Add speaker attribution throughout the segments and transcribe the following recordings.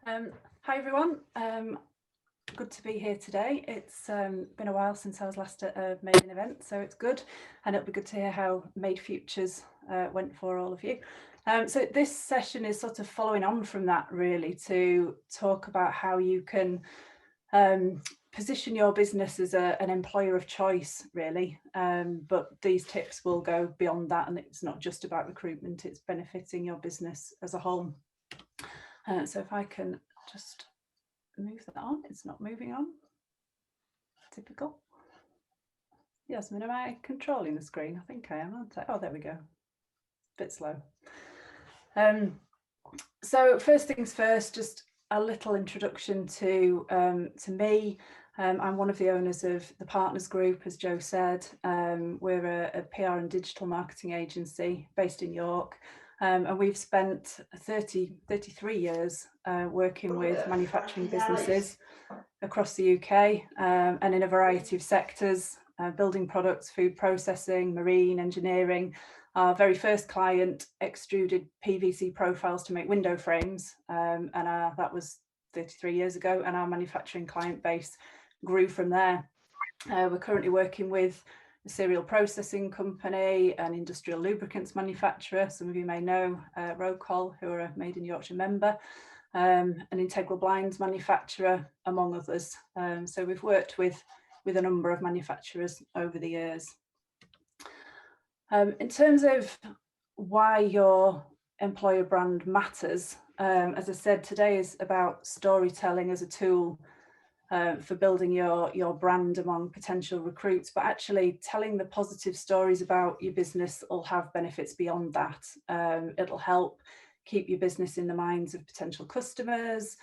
Speaker 1: Hi everyone, good to be here today. It's been a while since I was last at a maiden event, so it's good, and it'll be good to hear how Made Futures went for all of you. So this session is sort of following on from that, really, to talk about how you can position your business as an employer of choice, really. But these tips will go beyond that, and it's not just about recruitment, it's benefiting your business as a whole. So if I can just move that on, it's not moving on. Typical. Yasmin, am I controlling the screen? I think I am, aren't I? Oh, there we go. Bit slow. So first things first, just a little introduction to me. I'm one of the owners of the Partners Group, as Joe said. We're a PR and digital marketing agency based in York. And we've spent 33 years working with manufacturing businesses across the UK and in a variety of sectors, building products, food processing, marine, engineering. Our very first client extruded PVC profiles to make window frames, and that was 33 years ago, and our manufacturing client base grew from there. We're currently working with a cereal processing company, an industrial lubricants manufacturer, some of you may know, Rocol, who are a Made in Yorkshire member, an integral blinds manufacturer, among others. So we've worked with a number of manufacturers over the years. In terms of why your employer brand matters, as I said, today is about storytelling as a tool for building your brand among potential recruits, but actually telling the positive stories about your business will have benefits beyond that. It'll help keep your business in the minds of potential customers.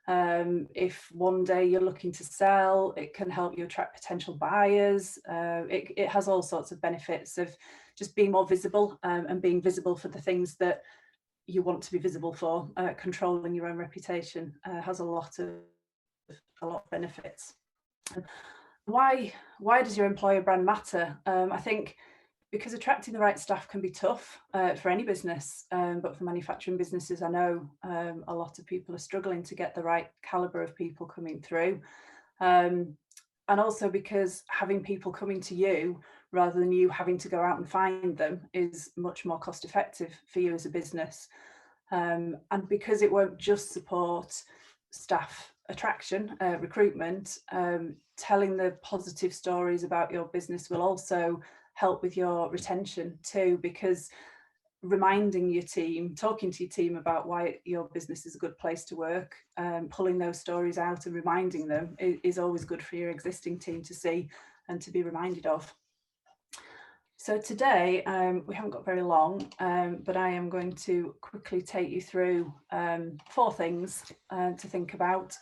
Speaker 1: If one day you're looking to sell, it can help you attract potential buyers. It has all sorts of benefits of just being more visible and being visible for the things that you want to be visible for. Controlling your own reputation has a lot of benefits. Why does your employer brand matter? I think because attracting the right staff can be tough for any business, but for manufacturing businesses, I know a lot of people are struggling to get the right calibre of people coming through. And also because having people coming to you rather than you having to go out and find them is much more cost effective for you as a business. And because it won't just support staff attraction, recruitment, telling the positive stories about your business will also help with your retention too, because reminding your team, talking to your team about why your business is a good place to work, pulling those stories out and reminding them is always good for your existing team to see and to be reminded of. So today, we haven't got very long, but I am going to quickly take you through 4 things to think about,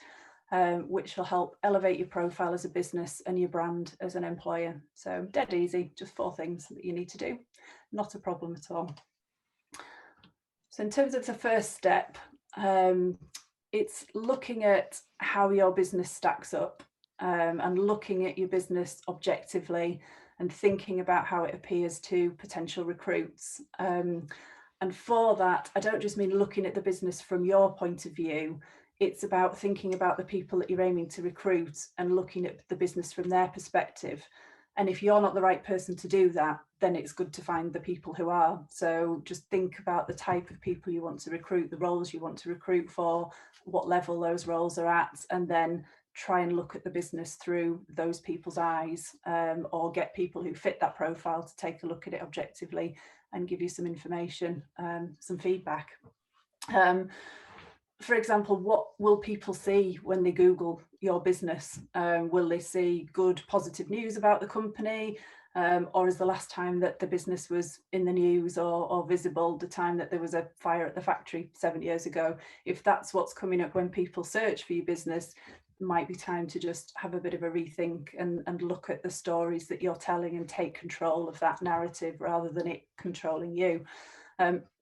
Speaker 1: which will help elevate your profile as a business and your brand as an employer. So dead easy, just 4 things that you need to do. Not a problem at all. So in terms of the first step, it's looking at how your business stacks up and looking at your business objectively and thinking about how it appears to potential recruits. And for that, I don't just mean looking at the business from your point of view. It's about thinking about the people that you're aiming to recruit and looking at the business from their perspective. And if you're not the right person to do that, then it's good to find the people who are. So just think about the type of people you want to recruit, the roles you want to recruit for, what level those roles are at, and then try and look at the business through those people's eyes, or get people who fit that profile to take a look at it objectively and give you some information, some feedback. For example, what will people see when they Google your business? Will they see good, positive news about the company? Or is the last time that the business was in the news or visible the time that there was a fire at the factory 7 years ago? If that's what's coming up when people search for your business, it might be time to just have a bit of a rethink and look at the stories that you're telling and take control of that narrative rather than it controlling you.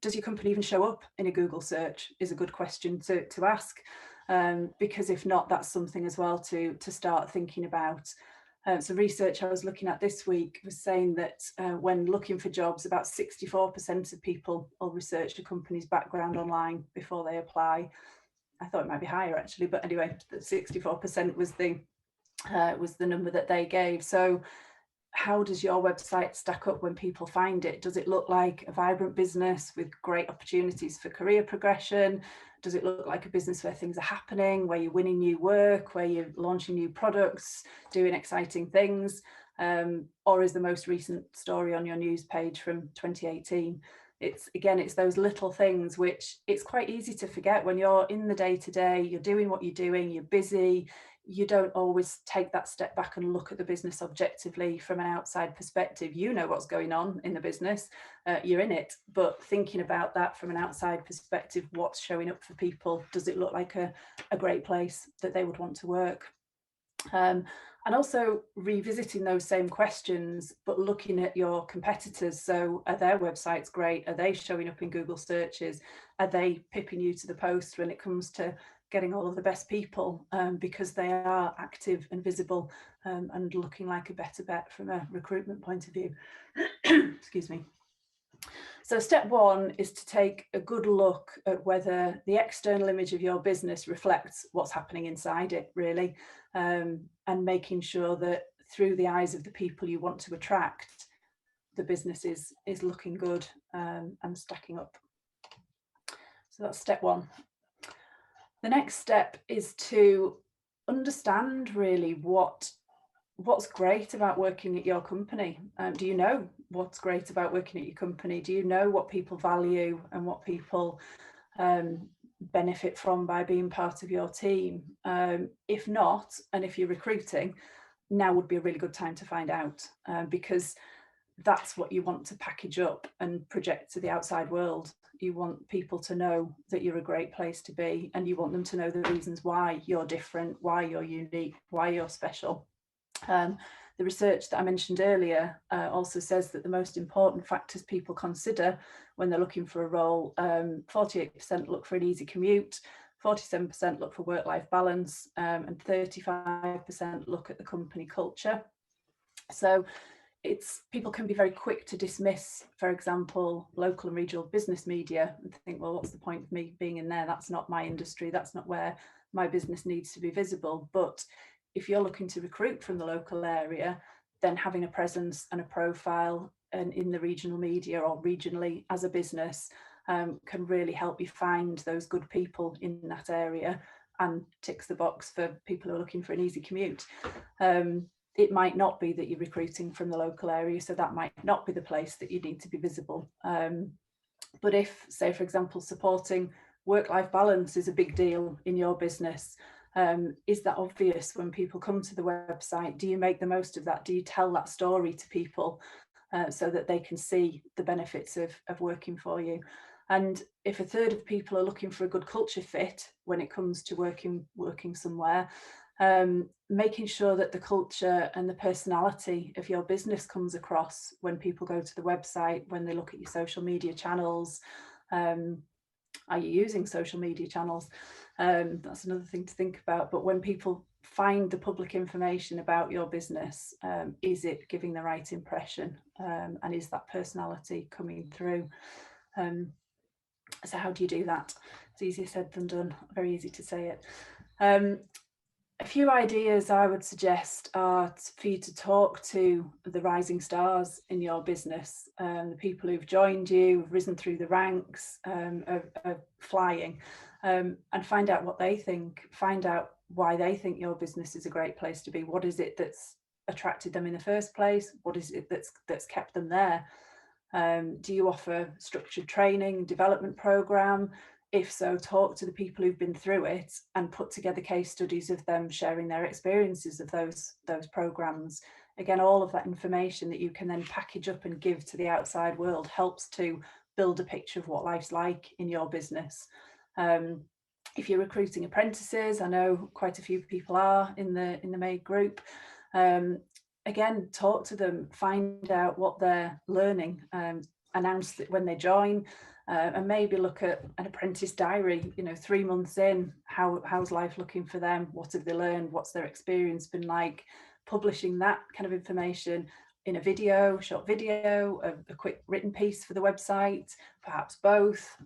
Speaker 1: Does your company even show up in a Google search is a good question to ask, because if not, that's something as well to start thinking about. So research I was looking at this week was saying that when looking for jobs, about 64% of people will research a company's background online before they apply. I thought it might be higher actually, but anyway, 64% was the number that they gave. So how does your website stack up when people find it? Does it look like a vibrant business with great opportunities for career progression? Does it look like a business where things are happening, where you're winning new work, where you're launching new products, doing exciting things? Or is the most recent story on your news page from 2018? It's those little things which it's quite easy to forget when you're in the day-to-day, you're doing what you're doing, you're busy, you don't always take that step back and look at the business objectively from an outside perspective. You know what's going on in the business, you're in it, but thinking about that from an outside perspective, what's showing up for people? Does it look like a great place that they would want to work? And also revisiting those same questions, but looking at your competitors. So are their websites great? Are they showing up in Google searches? Are they pipping you to the post when it comes to getting all of the best people, because they are active and visible, and looking like a better bet from a recruitment point of view? Excuse me. So step one is to take a good look at whether the external image of your business reflects what's happening inside it, really, and making sure that through the eyes of the people you want to attract, the business is looking good, and stacking up. So that's step one. The next step is to understand really what's great about working at your company. Do you know what's great about working at your company? Do you know what people value and what people benefit from by being part of your team? If not, and if you're recruiting, now would be a really good time to find out, because that's what you want to package up and project to the outside world. You want people to know that you're a great place to be, and you want them to know the reasons why you're different, why you're unique, why you're special. The research that I mentioned earlier also says that the most important factors people consider when they're looking for a role, 48% look for an easy commute, 47% look for work-life balance, and 35% look at the company culture. So people can be very quick to dismiss, for example, local and regional business media and think, well, what's the point of me being in there? That's not my industry. That's not where my business needs to be visible. But if you're looking to recruit from the local area, then having a presence and a profile and in the regional media or regionally as a business can really help you find those good people in that area and ticks the box for people who are looking for an easy commute. It might not be that you're recruiting from the local area, so that might not be the place that you need to be visible. But if, say, for example, supporting work-life balance is a big deal in your business, is that obvious when people come to the website? Do you make the most of that? Do you tell that story to people so that they can see the benefits of working for you? And if a third of people are looking for a good culture fit when it comes to working somewhere, making sure that the culture and the personality of your business comes across when people go to the website, when they look at your social media channels. Are you using social media channels? That's another thing to think about. But when people find the public information about your business, is it giving the right impression? And is that personality coming through? So how do you do that? It's easier said than done. Very easy to say it. A few ideas I would suggest are for you to talk to the rising stars in your business, the people who've joined you, risen through the ranks, are flying, and find out what they think, find out why they think your business is a great place to be. What is it that's attracted them in the first place? What is it that's kept them there? Do you offer structured training, development program? If so, talk to the people who've been through it and put together case studies of them sharing their experiences of those programs. Again, all of that information that you can then package up and give to the outside world helps to build a picture of what life's like in your business. If you're recruiting apprentices, I know quite a few people are in the MAID group. Again, talk to them, find out what they're learning, announce it when they join. And maybe look at an apprentice diary, 3 months in, how's life looking for them? What have they learned? What's their experience been like? Publishing that kind of information in a video, short video, a quick written piece for the website, perhaps both,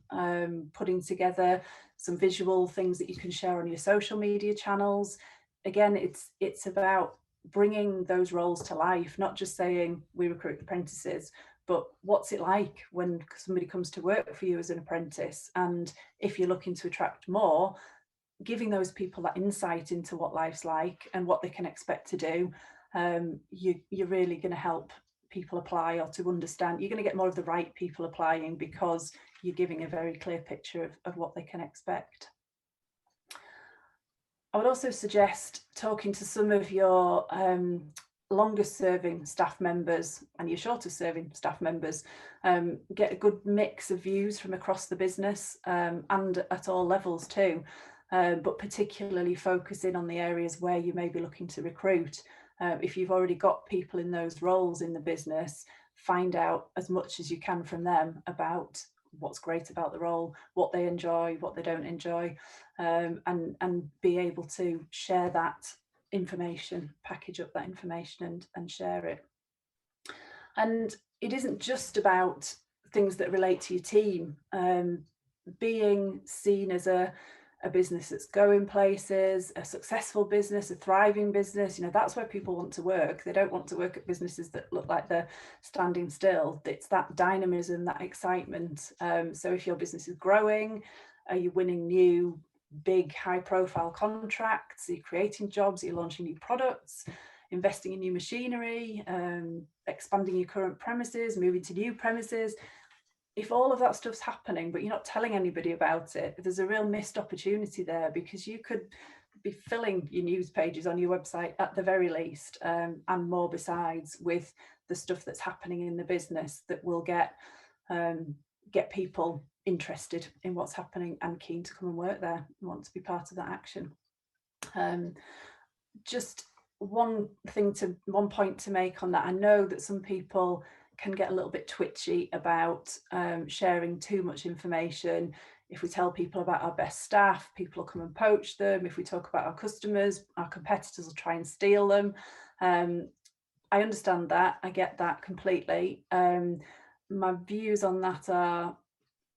Speaker 1: putting together some visual things that you can share on your social media channels. Again, it's about bringing those roles to life, not just saying we recruit apprentices, but what's it like when somebody comes to work for you as an apprentice? And if you're looking to attract more, giving those people that insight into what life's like and what they can expect to do, you're really going to help people apply, or to understand. You're going to get more of the right people applying because you're giving a very clear picture of what they can expect. I would also suggest talking to some of your longest serving staff members and your shortest serving staff members. Get a good mix of views from across the business, and at all levels too, but particularly focusing on the areas where you may be looking to recruit. If you've already got people in those roles in the business, find out as much as you can from them about what's great about the role, what they enjoy, what they don't enjoy, and be able to share that information, package up that information and share it. And it isn't just about things that relate to your team. Being seen as a business that's going places, a successful business, a thriving business, that's where people want to work. They don't want to work at businesses that look like they're standing still. It's that dynamism, that excitement. So if your business is growing, are you winning new, big, high-profile contracts? Are you creating jobs? Are you launching new products? Investing in new machinery? Expanding your current premises? Moving to new premises? If all of that stuff's happening, but you're not telling anybody about it, there's a real missed opportunity there, because you could be filling your news pages on your website at the very least, and more besides, with the stuff that's happening in the business that will get people interested in what's happening and keen to come and work there and want to be part of that action. Just one point to make on that. I know that some people can get a little bit twitchy about sharing too much information. If we tell people about our best staff, people will come and poach them. If we talk about our customers, our competitors will try and steal them. I understand that. I get that completely. My views on that are,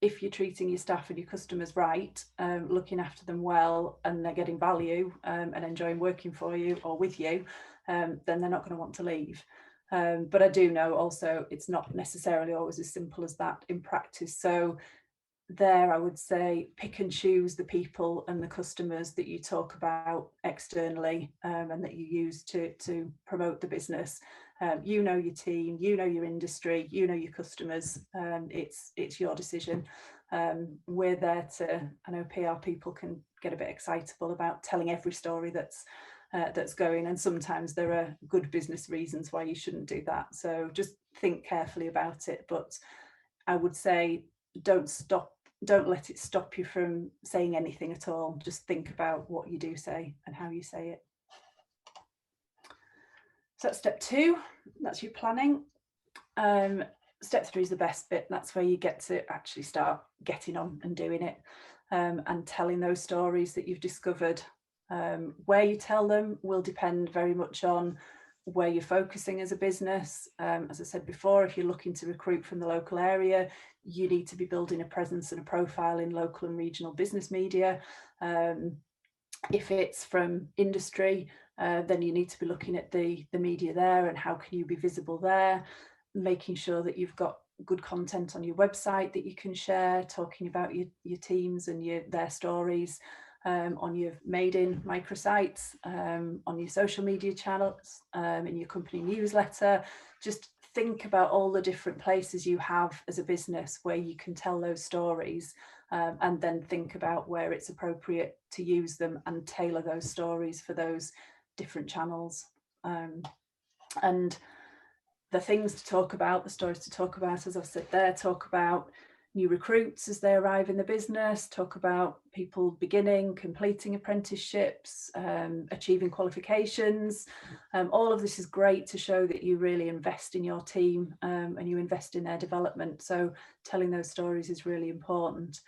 Speaker 1: if you're treating your staff and your customers right, looking after them well, and they're getting value and enjoying working for you or with you, then they're not going to want to leave. But I do know also it's not necessarily always as simple as that in practice. So there, I would say, pick and choose the people and the customers that you talk about externally, and that you use to promote the business. You know your team, you know your industry, you know your customers. It's your decision. We're there to, I know PR people can get a bit excitable about telling every story that's going, and sometimes there are good business reasons why you shouldn't do that. So just think carefully about it. But I would say don't let it stop you from saying anything at all. Just think about what you do say and how you say it. So that's step 2. That's your planning. Step 3 is the best bit. That's where you get to actually start getting on and doing it, and telling those stories that you've discovered. Where you tell them will depend very much on where you're focusing as a business. As I said before, if you're looking to recruit from the local area, you need to be building a presence and a profile in local and regional business media. If it's from industry, then you need to be looking at the media there and how can you be visible there, making sure that you've got good content on your website that you can share, talking about your teams and their stories, on your made-in microsites, on your social media channels, in your company newsletter. Just think about all the different places you have as a business where you can tell those stories, and then think about where it's appropriate to use them and tailor those stories for those different channels. And the things to talk about, the stories to talk about, as I've said there, talk about new recruits as they arrive in the business, talk about people beginning, completing apprenticeships, achieving qualifications. All of this is great to show that you really invest in your team, and you invest in their development. So telling those stories is really important.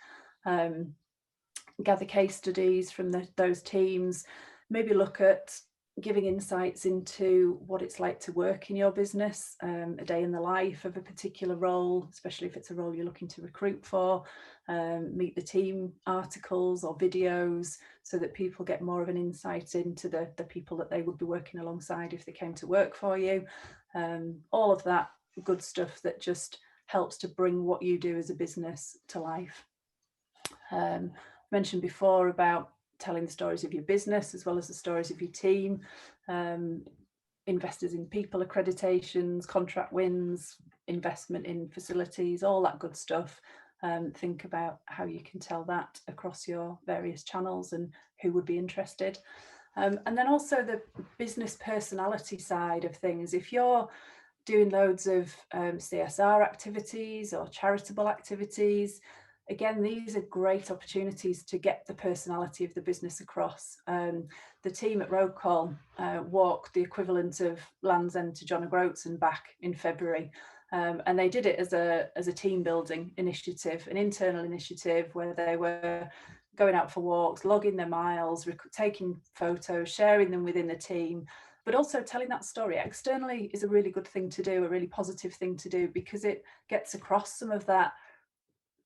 Speaker 1: Gather case studies from those teams, maybe look at giving insights into what it's like to work in your business, a day in the life of a particular role, especially if it's a role you're looking to recruit for, meet the team articles or videos, so that people get more of an insight into the people that they would be working alongside if they came to work for you. All of that good stuff that just helps to bring what you do as a business to life. Mentioned before about telling the stories of your business as well as the stories of your team, investors in people accreditations, contract wins, investment in facilities, all that good stuff. Think about how you can tell that across your various channels and who would be interested. And then also the business personality side of things. If you're doing loads of CSR activities or charitable activities, again, these are great opportunities to get the personality of the business across. The team at Road Call walked the equivalent of Land's End to John O'Groats and back in February. And they did it as a team building initiative, an internal initiative where they were going out for walks, logging their miles, taking photos, sharing them within the team, but also telling that story externally is a really good thing to do, a really positive thing to do, because it gets across some of that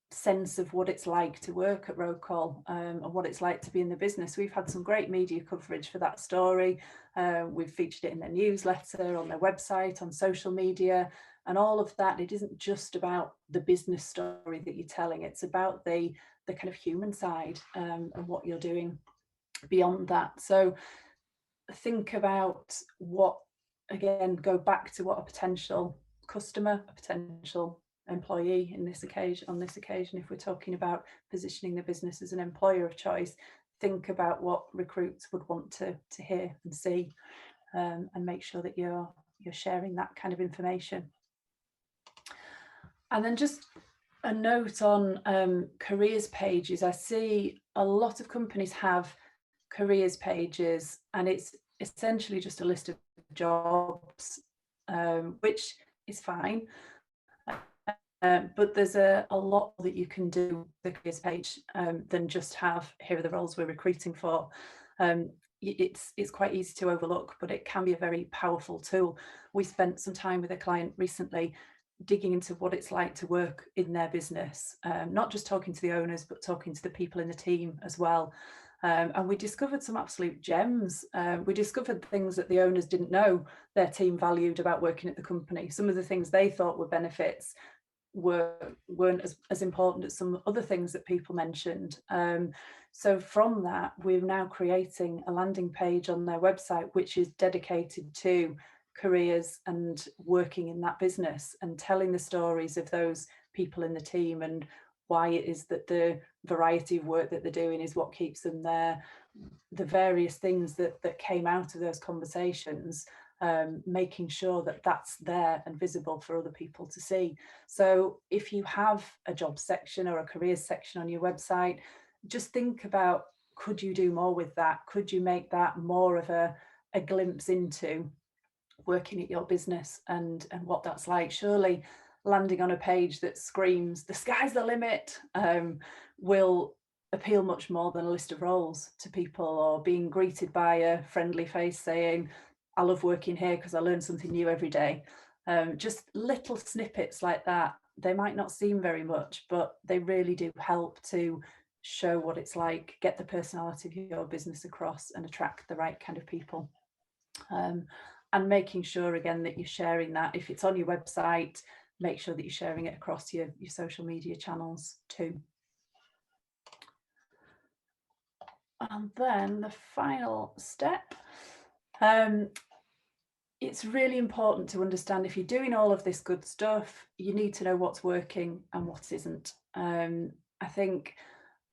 Speaker 1: sense of what it's like to work at Road Call, and what it's like to be in the business. We've had some great media coverage for that story. We've featured it in their newsletter, on their website, on social media, and all of that. It isn't just about the business story that you're telling, it's about the kind of human side, and what you're doing beyond that. So think about what, again, go back to what a potential customer, a potential employee on this occasion, if we're talking about positioning the business as an employer of choice, think about what recruits would want to hear and see, and make sure that you're sharing that kind of information. And then just a note on careers pages. I see a lot of companies have careers pages, and it's essentially just a list of jobs, which is fine. But there's a lot that you can do with the careers page than just have, here are the roles we're recruiting for. It's quite easy to overlook, but it can be a very powerful tool. We spent some time with a client recently digging into what it's like to work in their business, not just talking to the owners, but talking to the people in the team as well. And we discovered some absolute gems. We discovered things that the owners didn't know their team valued about working at the company. Some of the things they thought were benefits weren't as important as some other things that people mentioned. So from that, we're now creating a landing page on their website, which is dedicated to careers and working in that business, and telling the stories of those people in the team and why it is that the variety of work that they're doing is what keeps them there, the various things that came out of those conversations, making sure that that's there and visible for other people to see. So if you have a job section or a careers section on your website, just think about, could you do more with that? Could you make that more of a glimpse into working at your business and what that's like? Surely landing on a page that screams the sky's the limit will appeal much more than a list of roles to people, or being greeted by a friendly face saying, I love working here because I learn something new every day. Just little snippets like that. They might not seem very much, but they really do help to show what it's like, get the personality of your business across, and attract the right kind of people. And making sure, again, that you're sharing that. If it's on your website, make sure that you're sharing it across your social media channels too. And then the final step, it's really important to understand, if you're doing all of this good stuff, you need to know what's working and what isn't. I think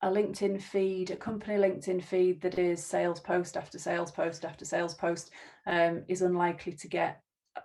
Speaker 1: a LinkedIn feed, a company LinkedIn feed that is sales post after sales post after sales post, is unlikely to get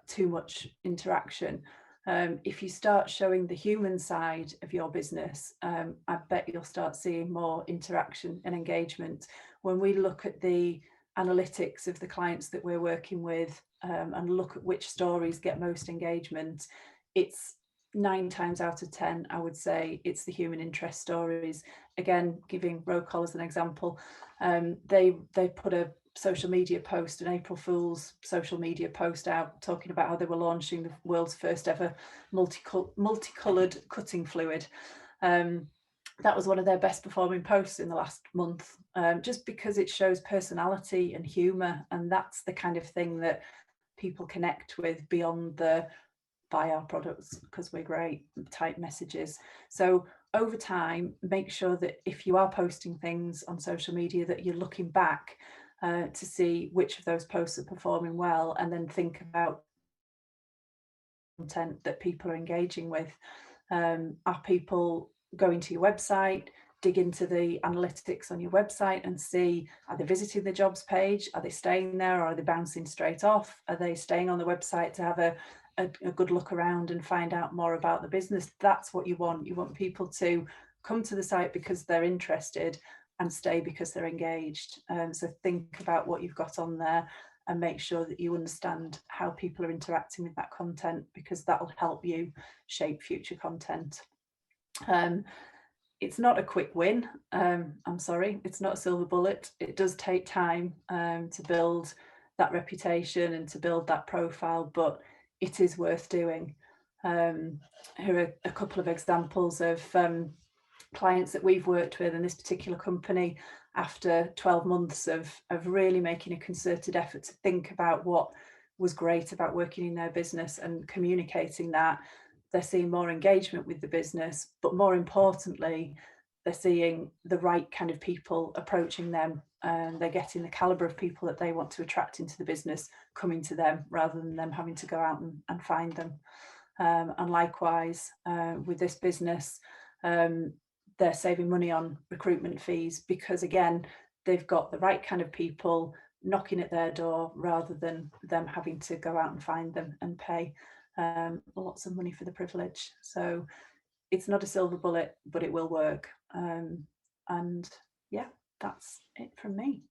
Speaker 1: too much interaction. If you start showing the human side of your business, I bet you'll start seeing more interaction and engagement. When we look at the analytics of the clients that we're working with, and look at which stories get most engagement, it's 9 times out of 10, I would say, it's the human interest stories. Again, giving Road Call as an example, they put a social media post, an April Fool's social media post out talking about how they were launching the world's first ever multicolored cutting fluid. That was one of their best performing posts in the last month, just because it shows personality and humour, and that's the kind of thing that people connect with beyond the buy our products because we're great type messages. So over time, make sure that if you are posting things on social media, that you're looking back to see which of those posts are performing well, and then think about content that people are engaging with. Are people going to your website? Dig into the analytics on your website and see, are they visiting the jobs page? Are they staying there, or are they bouncing straight off? Are they staying on the website to have a good look around and find out more about the business? That's what you want. You want people to come to the site because they're interested and stay because they're engaged. So think about what you've got on there and make sure that you understand how people are interacting with that content, because that will help you shape future content. It's not a quick win. I'm sorry, it's not a silver bullet. It does take time to build that reputation and to build that profile, but it is worth doing. Here are a couple of examples of clients that we've worked with in this particular company after 12 months of really making a concerted effort to think about what was great about working in their business and communicating that. They're seeing more engagement with the business, but more importantly, they're seeing the right kind of people approaching them, and they're getting the caliber of people that they want to attract into the business coming to them rather than them having to go out and find them. And likewise, with this business, they're saving money on recruitment fees because, again, they've got the right kind of people knocking at their door rather than them having to go out and find them and pay lots of money for the privilege. So it's not a silver bullet, but it will work. And yeah, that's it from me.